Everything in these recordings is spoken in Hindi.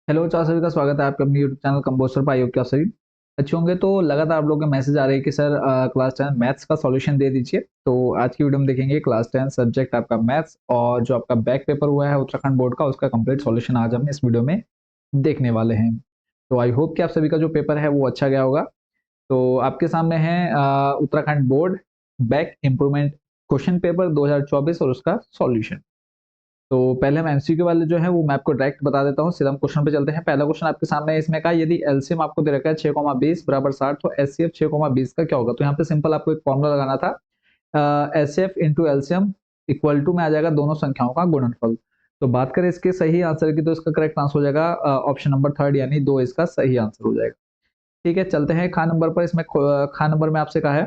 हेलो चार सभी का स्वागत है आपके अपने यूट्यूब चैनल कंपोस्टर पर। आयोग क्या सभी अच्छे होंगे। तो लगातार आप लोगों के मैसेज आ रहे हैं कि सर क्लास 10 मैथ्स का सॉल्यूशन दे दीजिए। तो आज की वीडियो में देखेंगे क्लास 10 सब्जेक्ट आपका मैथ्स और जो आपका बैक पेपर हुआ है उत्तराखंड बोर्ड का उसका कंप्लीट सॉल्यूशन आज हम इस वीडियो में देखने वाले हैं। तो आई होप कि आप सभी का जो पेपर है वो अच्छा गया होगा। तो आपके सामने है Uttarakhand board back improvement question paper 2024 और उसका सॉल्यूशन। तो पहले हम एमसीक्यू वाले जो है वो मैं आपको डायरेक्ट बता देता हूँ, सीधा हम क्वेश्चन पे चलते हैं। पहला क्वेश्चन आपके सामने है, इसमें कहा यदि एलसीएम आपको दे रखा है 6,20 बराबर 60 तो एचसीएफ 6,20 का क्या होगा। तो यहाँ पे सिंपल आपको एक फॉर्मूला लगाना था, HCF into LCM equal to में आ जाएगा दोनों संख्याओं का गुणनफल। तो बात करें इसके सही आंसर की तो इसका करेक्ट आंसर हो जाएगा ऑप्शन नंबर थर्ड यानी 2 इसका सही आंसर हो जाएगा। ठीक है, चलते हैं खा नंबर पर। इसमें खा नंबर में आपसे कहा है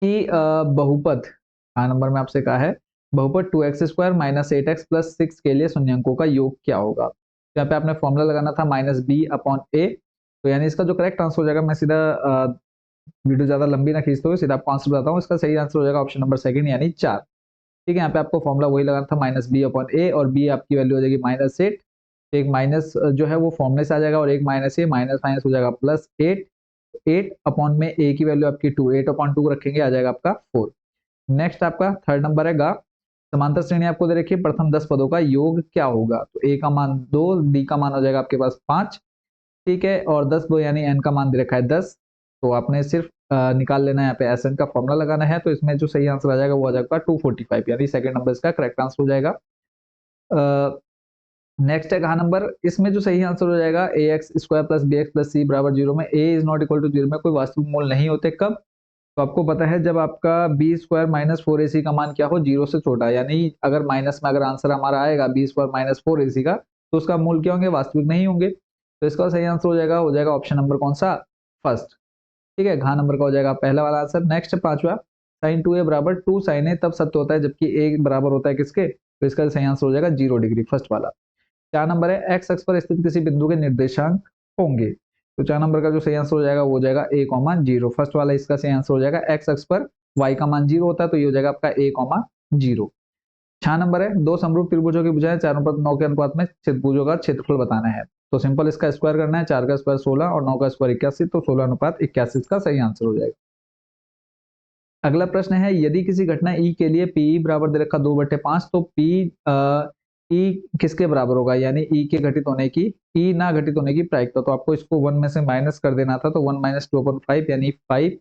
कि बहुपद, खा नंबर में आपसे कहा है बहुपद 2x² माइनस 8x प्लस 6 के लिए शून्य अंकों का योग क्या होगा। यहाँ पे आपने फॉर्मूला लगाना था -b/a। तो यानी इसका जो करेक्ट आंसर हो जाएगा, मैं सीधा वीडियो ज्यादा लंबी ना खींचते हुए सीधा आपको आंसर बताता हूँ। इसका सही आंसर हो जाएगा ऑप्शन नंबर सेकंड यानी 4। ठीक है, यहाँ पे आपको फॉर्मूला वही लगाना था -b/a और b आपकी वैल्यू हो जाएगी -8। एक माइनस जो है वो फॉर्मूले से आ जाएगा और एक माइनस ए माइनस माइनस हो जाएगा +8। 8 अपॉन में ए की वैल्यू आपकी 2, 8/2 रखेंगे आ जाएगा आपका 4। नेक्स्ट आपका थर्ड नंबर है गा, समांतर श्रेणी आपको दे रखी है, प्रथम 10 पदों का योग क्या होगा। तो ए का मान 2, डी का मान हो जाएगा आपके पास 5। ठीक है, और 10 दो यानी एन का मान दे रखा है 10। तो आपने सिर्फ निकाल लेना है, यहाँ पे एस एन का फॉर्मूला लगाना है। तो इसमें जो सही आंसर आ जाएगा वो आ जाएगा 245 यानी सेकंड नंबर इसका करेक्ट आंसर हो जाएगा। नेक्स्ट है कहा नंबर, इसमें जो सही आंसर हो जाएगा ax² plus bx plus c बराबर 0 में a is not equal to 0 में कोई वास्तविक मूल नहीं होते कब। तो आपको पता है जब आपका b² माइनस 4ac का मान क्या हो, 0 से छोटा। यानी अगर माइनस में अगर आंसर हमारा आएगा b² माइनस 4ac का तो उसका मूल क्या होंगे, वास्तविक नहीं होंगे। तो इसका सही आंसर हो जाएगा ऑप्शन नंबर कौन सा, फर्स्ट। ठीक है, घा नंबर का हो जाएगा पहला वाला आंसर। नेक्स्ट पांचवा, sin 2a बराबर 2 sin a तब सत्य होता है जबकि a बराबर होता है किसके। तो इसका सही आंसर हो जाएगा 0 डिग्री, फर्स्ट वाला। 4 नंबर है एक्स अक्ष पर स्थित किसी बिंदु के निर्देशांक होंगे। तो 4 नंबर का जो सही आंसर हो जाएगा वो हो जाएगा a, 0। फर्स्ट वाला इसका सही आंसर हो जाएगा एक्स अक्ष पर y का मान 0 होता है तो ये हो जाएगा आपका a, 0। 6 नंबर है दो समरूप त्रिभुजों की भुजाएं 4:9 के अनुपात में चतुर्भुजों का क्षेत्रफल बताना है। तो सिंपल इसका स्क्वायर करना है, 4 का स्क्वायर 16 और 9 का स्क्वायर 81, तो 16:81 इसका सही आंसर हो जाएगा। अगला प्रश्न है यदि किसी घटना ई के लिए पी बराबर दे रखा 2/5 तो पी ई किसके बराबर होगा। यानी ई के घटित होने की, ई ना घटित होने की प्रायिकता। तो आपको इसको 1 में से माइनस कर देना था। तो 1 माइनस 2/5 यानी 5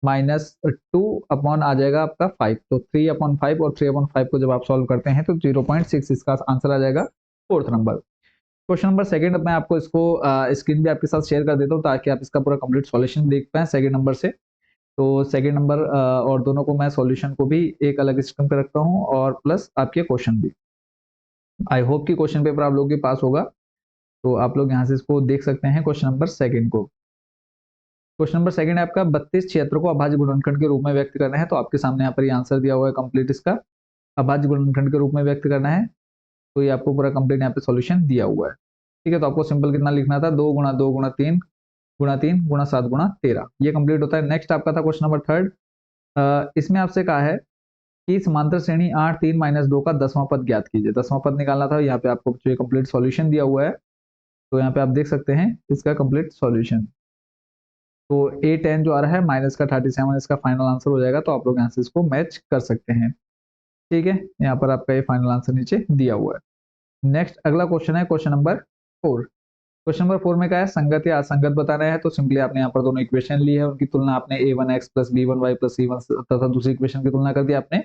माइनस 2 अपॉन आ जाएगा आपका 5। तो 3/5 और 3/5 को जब आप सॉल्व करते हैं तो 0.6 इसका आंसर आ जाएगा, fourth number. Question number second, मैं आपको इसको स्क्रीन भी आपके साथ शेयर कर देता हूँ ताकि आप इसका पूरा कंप्लीट सॉल्यूशन देख पाएं सेकंड नंबर से। तो सेकंड नंबर और दोनों को मैं सॉल्यूशन को भी एक अलग सिस्टम पे रखता हूँ और प्लस आपके क्वेश्चन भी। आई होप कि क्वेश्चन पेपर आप लोगों के पास होगा। तो आप लोग यहाँ से इसको देख सकते हैं क्वेश्चन नंबर सेकंड को। क्वेश्चन नंबर सेकंड है आपका 32 क्षेत्र को अभाज्य गुणनखंड के रूप में व्यक्त करना है। तो आपके सामने यहाँ पर ये आंसर दिया हुआ है कंप्लीट, इसका अभाज्य गुणनखंड के रूप में व्यक्त करना है। तो ये आपको पूरा कंप्लीट यहाँ पे सॉल्यूशन दिया हुआ है। ठीक है, तो आपको सिंपल कितना लिखना था, 2 × 2 × 3 × 3 × 7 × 13, ये कंप्लीट होता है। नेक्स्ट आपका था क्वेश्चन नंबर थर्ड, इसमें आपसे कहा है कि समांतर श्रेणी 8 3 -2 का 10वां पद ज्ञात कीजिए। 10वां पद निकालना था। यहाँ पे आपको जो कंप्लीट सॉल्यूशन दिया हुआ है तो यहाँ पे आप देख सकते हैं इसका कंप्लीट सॉल्यूशन। तो A10 जो आ रहा है माइनस का 37 इसका फाइनल आंसर हो जाएगा। तो आप लोग यहाँ से इसको मैच कर सकते हैं। ठीक है, यहाँ पर आपका ये फाइनल आंसर नीचे दिया हुआ है। नेक्स्ट अगला क्वेश्चन है क्वेश्चन नंबर 4। क्वेश्चन नंबर 4 में क्या है, संगत या असंगत बताना है। तो सिंपली आपने यहाँ पर दोनों इक्वेशन ली है, उनकी तुलना आपने a1x plus b1y plus c1 तथा दूसरी इक्वेशन की तुलना कर दी आपने।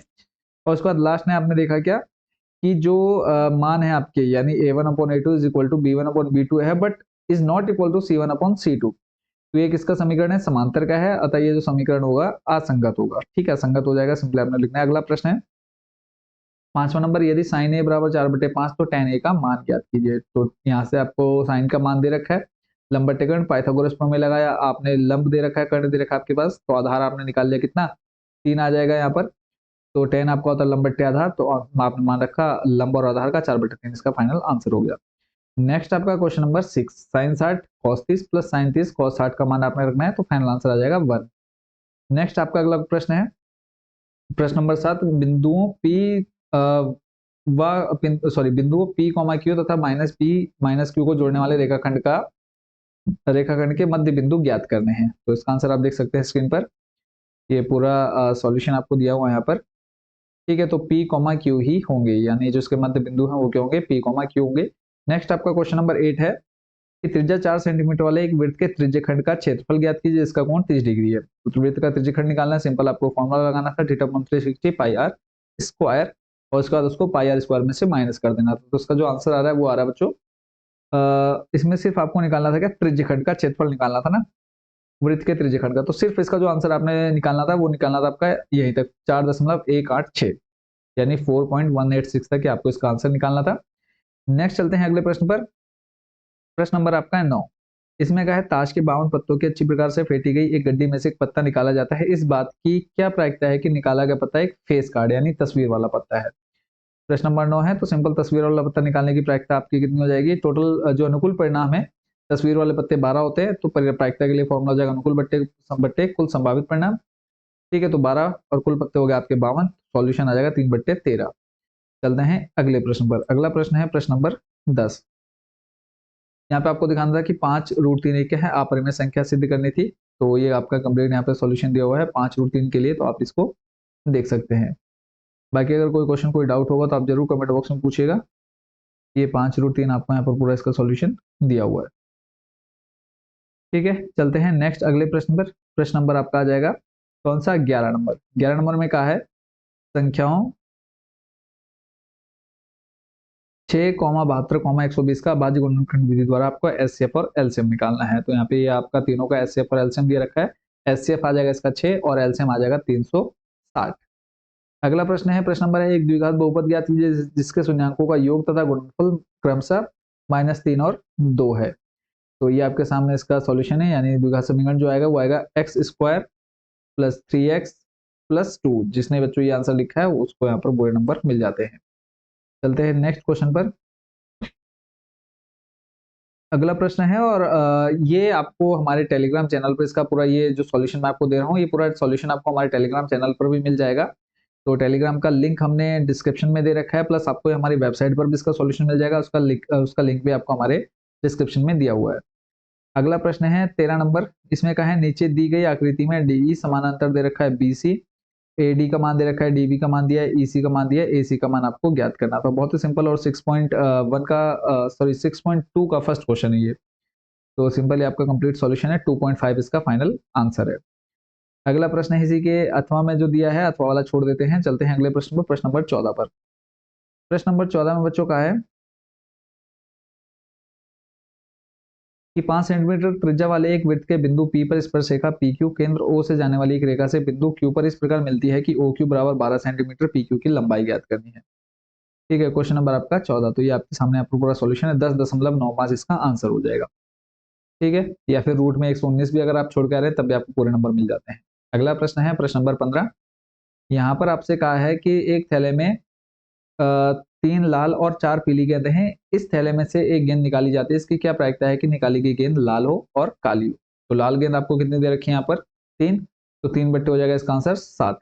और उसके बाद लास्ट में आपने देखा क्या कि जो मान है आपके यानी a1/a2 is equal to b1/b2 है but is not equal to c1/c2। तो ये किसका समीकरण है, समांतर का है, अतः ये जो समीकरण होगा असंगत होगा। ठीक है, असंगत हो जाएगा, सिंपली आपने लिखना है। अगला प्रश्न है पांचवा नंबर, यदि साइन ए बराबर 4/5 तो tan ए का मान ज्ञात कीजिए। तो यहाँ से आपको साइन का मान दे रखा है, लंबट्य पाइथागोरस प्रमेय लगाया आपने, लंब दे रखा है, कर्ण दे रखा है आपके पास, तो आधार आपने निकाल लिया कितना, 3 आ जाएगा यहाँ पर। तो tan आपका होता है लंबट्य आधार, तो आपने मान रखा लंब और आधार का 4/3, इसका फाइनल आंसर हो गया। नेक्स्ट आपका question number 6, sine 60 cos 30 plus sine 30 cos 60 का मान आपने रखना है। तो फाइनल आंसर आ जाएगा 1। नेक्स्ट आपका अगला प्रश्न है प्रश्न नंबर 7, बिंदुओं P बिंदु P, Q तथा माइनस P माइनस Q को जोड़ने वाले रेखाखंड के मध्य बिंदु ज्ञात करने हैं। तो इसका आंसर आप देख सकते हैं स्क्रीन पर, ये पूरा सॉल्यूशन आपको दिया हुआ है यहाँ पर। ठीक है, तो P, Q ही होंगे, यानी जो इसके मध्य बिंदु हैं वो क्या होंगे, P, Q होंगे। नेक्स्ट आपका क्वेश्चन नंबर 8 है कि त्रिज्या 4 सेंटीमीटर वाले एक वृत्त के त्रिज्यखंड का क्षेत्रफल ज्ञात कीजिए, इसका कोण 30 डिग्री है। तो वृत्त का त्रिज्यखंड निकालना है, सिंपल आपको फॉर्मूला लगाना था θ/360 पाई r स्क्वायर, और उसके बाद उसको पाई r स्क्वायर में से माइनस कर देना। तो उसका जो आंसर आ रहा है वो आ रहा है बच्चों, इसमें सिर्फ आपको निकालना था क्या, त्रिज्यखंड का क्षेत्रफल निकालना था ना, वृत्त के त्रिज्यखंड का। तो सिर्फ इसका जो आंसर आपने निकालना था वो निकालना था आपका यहीं तक 4.186, यानी 4.186 तक आपको इसका आंसर निकालना था। नेक्स्ट चलते हैं अगले प्रश्न पर। प्रश्न नंबर आपका है 9। इसमें क्या है, ताश के 52 पत्तों की अच्छी प्रकार से फेंटी गई एक गड्डी में से एक पत्ता निकाला जाता है। इस बात की क्या प्रायिकता है कि निकाला गया पत्ता एक फेस कार्ड यानी तस्वीर वाला पत्ता है। प्रश्न नंबर 9 है, तो सिंपल तस्वीर वाला पत्ता निकालने की प्रायिकता आपकी कितनी हो जाएगी। टोटल जो अनुकूल परिणाम है, तस्वीर वाले पत्ते 12 होते हैं, तो प्रायिकता के लिए फॉर्मूला हो जाएगा अनुकूल बट्टे कुल संभावित परिणाम। ठीक है, तो 12 और कुल पत्ते हो गए आपके 52, सॉल्यूशन आ जाएगा 3/13। चलते हैं अगले प्रश्न पर। अगला प्रश्न है प्रश्न नंबर 10। यहाँ पे आपको दिखाना था कि 5√3 क्या है, अपरिमेय संख्या सिद्ध करनी थी। तो ये आपका कंप्लीट यहाँ पे सॉल्यूशन दिया हुआ है 5√3 के लिए, तो आप इसको देख सकते हैं। बाकी अगर कोई क्वेश्चन कोई डाउट होगा तो आप जरूर कमेंट बॉक्स में पूछिएगा। ये 5√3 आपको यहाँ पर पूरा इसका सॉल्यूशन दिया हुआ है। ठीक है, चलते हैं नेक्स्ट अगले प्रश्न पर। प्रश्न नंबर आपका आ जाएगा कौन सा, 11 नंबर। 11 नंबर में कहा है संख्याओं 6,72,120 का भाज्य गुणनखंड विधि द्वारा आपको एचसीएफ और एलसीएम निकालना है। तो यहाँ पे ये आपका तीनों का एचसीएफ और एलसीएम दिया रखा है। एचसीएफ आ जाएगा इसका 6 और एलसीएम आ जाएगा 360। अगला प्रश्न है, प्रश्न नंबर है, एक द्विघात बहुपद ज्ञात कीजिए जिसके शून्यंकों का योग तथा गुणनफल क्रमशः -3 और 2 है। तो ये आपके सामने इसका सॉल्यूशन है, यानी द्विघात समीकरण जो आएगा वो आएगा x² + 3x + 2। जिसने बच्चों ये आंसर लिखा है उसको यहाँ पर पूरे नंबर मिल जाते हैं। चलते हैं नेक्स्ट क्वेश्चन पर। अगला प्रश्न है, और ये आपको हमारे टेलीग्राम चैनल पर इसका पूरा ये जो सॉल्यूशन मैं आपको दे रहा हूँ, ये पूरा सॉल्यूशन आपको हमारे टेलीग्राम चैनल पर भी मिल जाएगा। तो टेलीग्राम का लिंक हमने डिस्क्रिप्शन में दे रखा है, प्लस आपको हमारी वेबसाइट पर भी इसका सॉल्यूशन मिल जाएगा, उसका लिंक भी आपको हमारे डिस्क्रिप्शन में दिया हुआ है। अगला प्रश्न है 13 नंबर। इसमें कहा है नीचे दी गई आकृति में डीई समानांतर दे रखा है बीसी, एडी का मान दे रखा है, डीबी का मान दिया है, ईसी का मान दिया है, एसी का मान आपको ज्ञात करना था। बहुत ही सिंपल, और 6.2 का फर्स्ट क्वेश्चन है ये। तो सिंपली आपका कंप्लीट सॉल्यूशन है, 2.5 इसका फाइनल आंसर है। अगला प्रश्न है इसी के अथवा में जो दिया है, अथवा वाला छोड़ देते हैं। चलते हैं अगले प्रश्न पर, प्रश्न नंबर 14 पर। प्रश्न नंबर 14 में बच्चों का है कि 5 सेंटीमीटर त्रिज्या वाले एक वृत्त के बिंदु P पर स्पर्शरेखा PQ केंद्र O से जाने वाली एक रेखा से बिंदु Q पर इस प्रकार मिलती है कि OQ बराबर 12 सेंटीमीटर, PQ की लंबाई ज्ञात करनी है। ठीक है, क्वेश्चन नंबर आपका 14। तो ये आपके सामने आपको पूरा सॉल्यूशन है, 10.95 इसका आंसर हो जाएगा। ठीक है, या फिर रूट में 119 भी अगर आप छोड़ के आ रहे हैं तब भी आपको पूरे नंबर मिल जाते हैं। अगला प्रश्न है प्रश्न नंबर 15। यहाँ पर आपसे कहा है कि एक थैले में 3 लाल और 4 पीली गेंद हैं। इस थैले में से एक गेंद निकाली जाती है, इसकी क्या प्रायिकता है कि निकाली गई गेंद लाल हो और काली हो। तो लाल गेंद आपको कितनी दे रखी है यहाँ पर, 3, तो 3 बट्टे हो जाएगा इसका आंसर 7।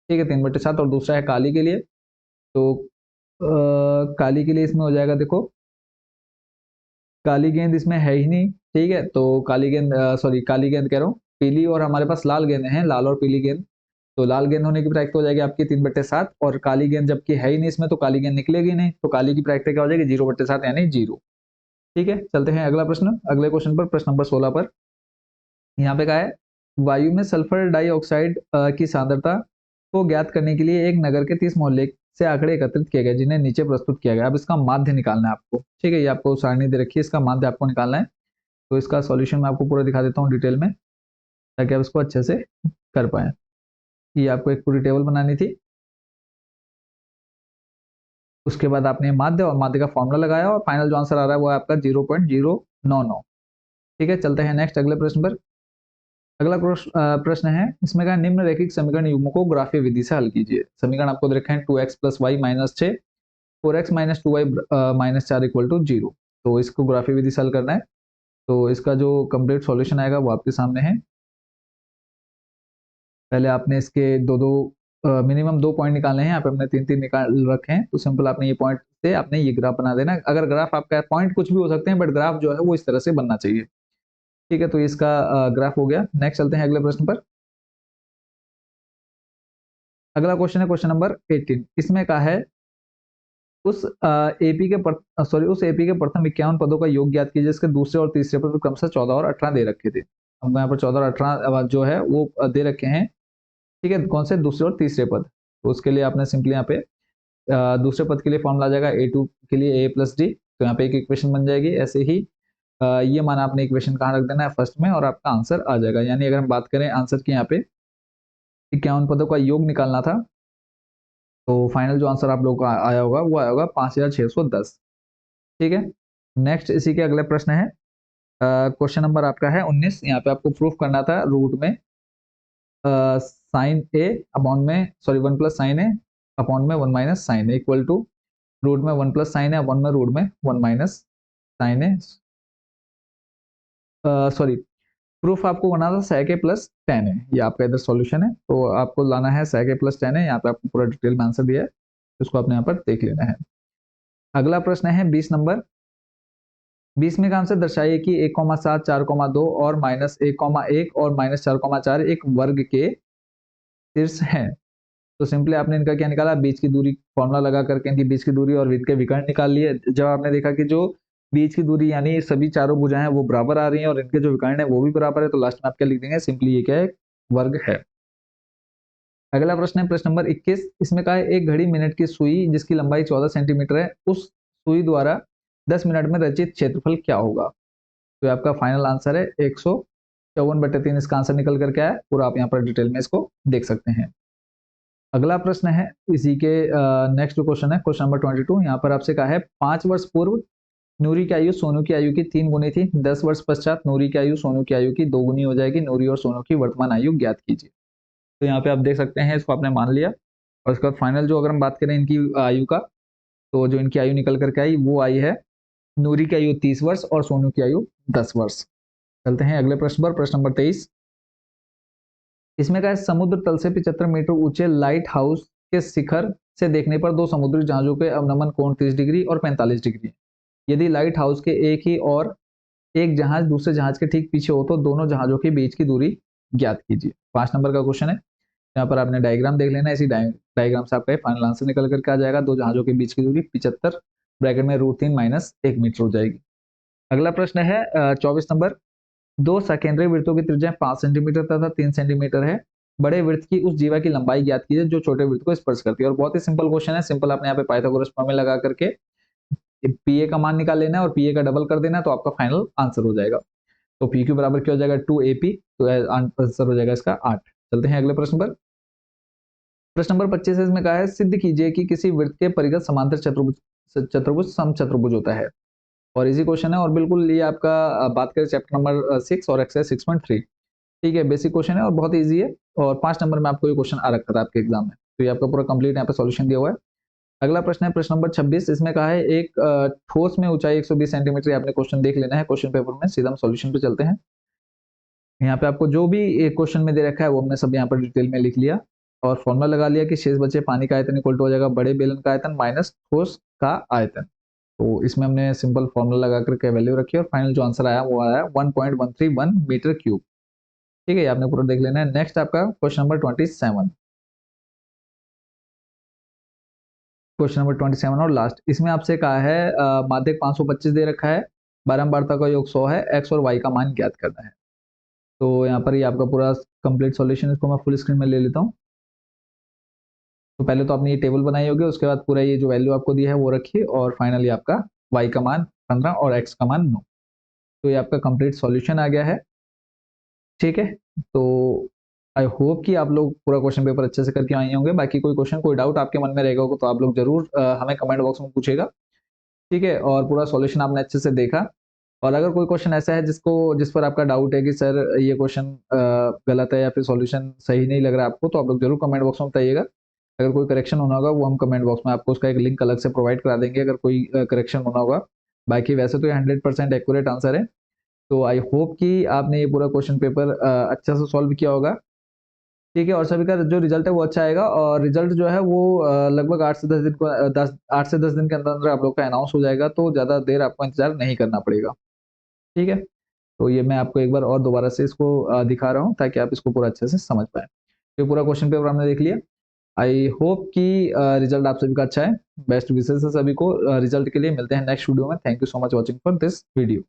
ठीक है, 3/7। और दूसरा है काली के लिए, तो काली के लिए इसमें हो जाएगा, देखो काली गेंद इसमें है ही नहीं। ठीक है, तो काली गेंद काली गेंद कह रहा हूँ, पीली और हमारे पास लाल गेंद हैं, लाल और पीली गेंद। तो लाल गेंद होने की प्रायिकता हो जाएगी आपकी 3/7, और काली गेंद जबकि है ही नहीं इसमें, तो काली गेंद निकलेगी नहीं, तो काली की प्रायिकता क्या हो जाएगी 0/7 यानी 0। ठीक है, चलते हैं अगला प्रश्न, अगले क्वेश्चन पर, प्रश्न नंबर 16 पर। यहाँ पे क्या है, वायु में सल्फर डाइऑक्साइड की सांद्रता को ज्ञात करने के लिए एक नगर के 30 मोहल्ले से आंकड़े एकत्रित किए गए जिन्हें नीचे प्रस्तुत किया गया। अब इसका माध्य निकालना है आपको। ठीक है, ये आपको सारणी दे रखी है, इसका माध्य आपको निकालना है। तो इसका सॉल्यूशन मैं आपको पूरा दिखा देता हूँ डिटेल में, ताकि आप इसको अच्छे से कर पाए। ये आपको एक पूरी टेबल बनानी थी, उसके बाद आपने माध्य और माध्य का फॉर्मूला लगाया, और फाइनल जो आंसर आ रहा है वो है आपका 0.099। ठीक है, चलते हैं नेक्स्ट अगले प्रश्न पर। अगला प्रश्न है, इसमें कहा निम्नलिखित समीकरण युग्म को ग्राफीय विधि से हल कीजिए। समीकरण आपको दे रखे हैं 2x + y - 6, 4x - 2y - 4 = 0। तो इसको ग्राफीय विधि से हल करना है। तो इसका जो कंप्लीट सॉल्यूशन आएगा वो आपके सामने है। पहले आपने इसके दो मिनिमम 2 पॉइंट निकालने हैं, यहाँ पे हमने 3-3 निकाल रखे हैं, तो सिंपल आपने ये पॉइंट से आपने ये ग्राफ बना देना। अगर ग्राफ आपका पॉइंट कुछ भी हो सकते हैं, बट ग्राफ जो है वो इस तरह से बनना चाहिए। ठीक है, तो इसका ग्राफ हो गया। नेक्स्ट चलते हैं अगले प्रश्न पर। अगला क्वेश्चन है क्वेश्चन नंबर 18। इसमें कहा है उस एपी के प्रथम 51 पदों का योग ज्ञात कीजिए, जिसके दूसरे और तीसरे पद क्रमशः 14 और 18 दे रखे थे। हमको यहाँ पर 14 और 18 जो है वो दे रखे हैं। ठीक है, कौन से दूसरे और तीसरे पद? तो उसके लिए आपने सिंपली यहाँ पे दूसरे पद के लिए फॉर्मूला आ जाएगा A2 के लिए A प्लस डी, तो यहाँ पे एक इक्वेशन बन जाएगी। ऐसे ही ये माना आपने इक्वेशन कहाँ रख देना है, फर्स्ट में, और आपका आंसर आ जाएगा। यानी अगर हम बात करें आंसर की, यहाँ पे 51 पदों का योग निकालना था, तो फाइनल जो आंसर आप लोग का आया होगा वो आया होगा 5610। ठीक है, नेक्स्ट इसी के अगले प्रश्न है क्वेश्चन नंबर आपका है 19। यहाँ पे आपको प्रूफ करना था रूट में साइन ए अपॉन में, sorry 1 plus sine A upon में 1 minus sine A equal to root में 1 प्लस साइन ए अपॉन में रूट में 1 minus sine A, sorry proof आपको करना था sec a प्लस टेन है। ये आपका इधर सॉल्यूशन है, तो आपको लाना है sec a प्लस टेन है। यहाँ पे आपको पूरा डिटेल में आंसर दिया है, इसको आपने यहाँ पर देख लेना है। अगला प्रश्न है 20 नंबर। 20 में काम से दर्शाइए कि 1,7 4,2 और -1,1 और -4,4 एक वर्ग के शीर्ष हैं। तो सिंपली आपने इनका क्या निकाला, बीच की दूरी फॉर्मूला लगा करके इनकी बीच की दूरी और इनके विकर्ण निकाल लिए। जब आपने देखा कि जो बीच की दूरी यानी सभी चारों भुजाएं हैं वो बराबर आ रही हैं और इनके जो विकर्ण है वो भी बराबर है, तो लास्ट में आप क्या लिख देंगे, सिंपली ये क्या है, वर्ग है। अगला प्रश्न है प्रश्न नंबर 21। इसमें कहा है एक घड़ी मिनट की सुई जिसकी लंबाई 14 सेंटीमीटर है, उस सुई द्वारा 10 मिनट में रचित क्षेत्रफल क्या होगा? तो आपका फाइनल आंसर है 154/3। इसका आंसर निकल करके आया, पूरा आप यहाँ पर डिटेल में इसको देख सकते हैं। अगला प्रश्न है इसी के नेक्स्ट क्वेश्चन है क्वेश्चन नंबर 22। यहाँ पर आपसे कहा है 5 वर्ष पूर्व नूरी की आयु सोनू की आयु की 3 गुनी थी, 10 वर्ष पश्चात नूरी की आयु सोनू की आयु की 2 गुनी हो जाएगी, नूरी और सोनू की वर्तमान आयु ज्ञात कीजिए। तो यहाँ पे आप देख सकते हैं, इसको आपने मान लिया, और उसके बाद फाइनल जो अगर हम बात करें इनकी आयु का, तो जो इनकी आयु निकल करके आई वो आई है, नूरी की आयु 30 वर्ष और सोनू की आयु 10 वर्ष। चलते हैं अगले प्रश्न पर, प्रश्न नंबर 23। इसमें का है समुद्र तल से 75 मीटर ऊंचे लाइट हाउस के शिखर से देखने पर दो समुद्री जहाजों के अवनमन कोण 30 डिग्री और 45 डिग्री। यदि लाइट हाउस के एक ही और एक जहाज दूसरे जहाज के ठीक पीछे हो तो दोनों जहाजों के बीच की दूरी ज्ञात कीजिए। 5 नंबर का क्वेश्चन है। यहाँ पर आपने डायग्राम देख लेना है, इसी डायग्राम से आपका फाइनल आंसर निकल करके आ जाएगा। दो जहाजों के बीच की दूरी 75 ब्रैकेट में √3 माइनस 1 मीटर हो जाएगी। अगला प्रश्न है 24 नंबर। दो सकेंद्रीय वृत्तों की त्रिज्या 5 सेंटीमीटर तथा 3 सेंटीमीटर है। बड़े वृत्त की उस जीवा की लंबाई ज्ञात कीजिए जो छोटे वृत्त को स्पर्श करती है। और बहुत ही सिंपल क्वेश्चन है, सिंपल आपने यहाँ पे पाइथागोरस प्रमेय लगा करके पीए का मान निकाल लेना है और पीए का डबल कर देना है, तो आपका फाइनल आंसर हो जाएगा। तो पी क्यू बराबर क्या हो जाएगा, 2AP, तो आंसर हो जाएगा इसका 8। चलते हैं अगले प्रश्न पर। प्रश्न नंबर 25 इसमें कहा है सिद्ध कीजिए कि किसी वृत्त के परिगत समांतर चतुर्भुज समचतुर्भुज होता है। और इजी क्वेश्चन है, और बिल्कुल ये आपका बात करें चैप्टर नंबर 6 और एक्सरसाइज 6.3। ठीक है, बेसिक क्वेश्चन है और बहुत ईजी है, और 5 नंबर में आपको ये क्वेश्चन आ रखा था आपके एग्जाम में, तो ये आपका पूरा कंप्लीट यहाँ पे सॉल्यूशन दिया हुआ है। अगला प्रश्न है प्रश्न नंबर 26। इसमें कहा है एक ठोस में ऊंचाई 120 सेंटीमीटर, आपने क्वेश्चन देख लेना है क्वेश्चन पेपर में। सीधा हम सॉल्यूशन पे चलते हैं। यहाँ पे आपको जो भी एक क्वेश्चन में दे रखा है वो हमने सब यहाँ पर डिटेल में लिख लिया, और फॉर्मूला लगा लिया कि शेष बचे पानी का आयतन इक्वल टू हो जाएगा बड़े बेलन का आयतन माइनस ठोस का आयतन। तो इसमें हमने सिंपल फॉर्मूला लगा करके वैल्यू रखी, और फाइनल जो आंसर आया वो आया 1.131 मीटर क्यूब। ठीक है, आपने पूरा देख लेना है। नेक्स्ट आपका क्वेश्चन नंबर 27। क्वेश्चन नंबर 27 और लास्ट। इसमें आपसे कहा है माध्यक 525 दे रखा है, बारंबारता का योग 100 है, एक्स और वाई का मान ज्ञात करना है। तो यहाँ पर ये आपका पूरा कंप्लीट सॉल्यूशन, इसको मैं फुल स्क्रीन में ले लेता हूँ। तो पहले तो आपने ये टेबल बनाई होगी, उसके बाद पूरा ये जो वैल्यू आपको दिया है वो रखिए, और फाइनली आपका वाई का मान 15 और एक्स का मान 9। तो ये आपका कंप्लीट सॉल्यूशन आ गया है। ठीक है, तो आई होप कि आप लोग पूरा क्वेश्चन पेपर अच्छे से करके आए होंगे। बाकी कोई क्वेश्चन कोई डाउट आपके मन में रहेगा होगा तो आप लोग जरूर हमें कमेंट बॉक्स में पूछेगा। ठीक है, और पूरा सॉल्यूशन आपने अच्छे से देखा, और अगर कोई क्वेश्चन ऐसा है जिस पर आपका डाउट है कि सर ये क्वेश्चन गलत है या फिर सॉल्यूशन सही नहीं लग रहा है आपको, तो आप लोग जरूर कमेंट बॉक्स में बताइएगा। अगर कोई करेक्शन होना होगा वो हम कमेंट बॉक्स में आपको उसका एक लिंक अलग से प्रोवाइड करा देंगे, अगर कोई करेक्शन होना होगा। बाकी वैसे तो ये 100% एक्यूरेट आंसर है। तो आई होप कि आपने ये पूरा क्वेश्चन पेपर अच्छा से सॉल्व किया होगा। ठीक है, और सभी का जो रिजल्ट है वो अच्छा आएगा, और रिजल्ट जो है वो लगभग 8 से 10 दिन के अंदर अंदर आप लोग का अनाउंस हो जाएगा, तो ज़्यादा देर आपको इंतजार नहीं करना पड़ेगा। ठीक है, तो ये मैं आपको एक बार और दोबारा से इसको दिखा रहा हूँ ताकि आप इसको पूरा अच्छे से समझ पाए। ये पूरा क्वेश्चन पेपर हमने देख लिया। आई होप कि रिजल्ट आप सभी का अच्छा है। बेस्ट विशेष है सभी को रिजल्ट के लिए। मिलते हैं नेक्स्ट वीडियो में। Thank you so much watching for this video.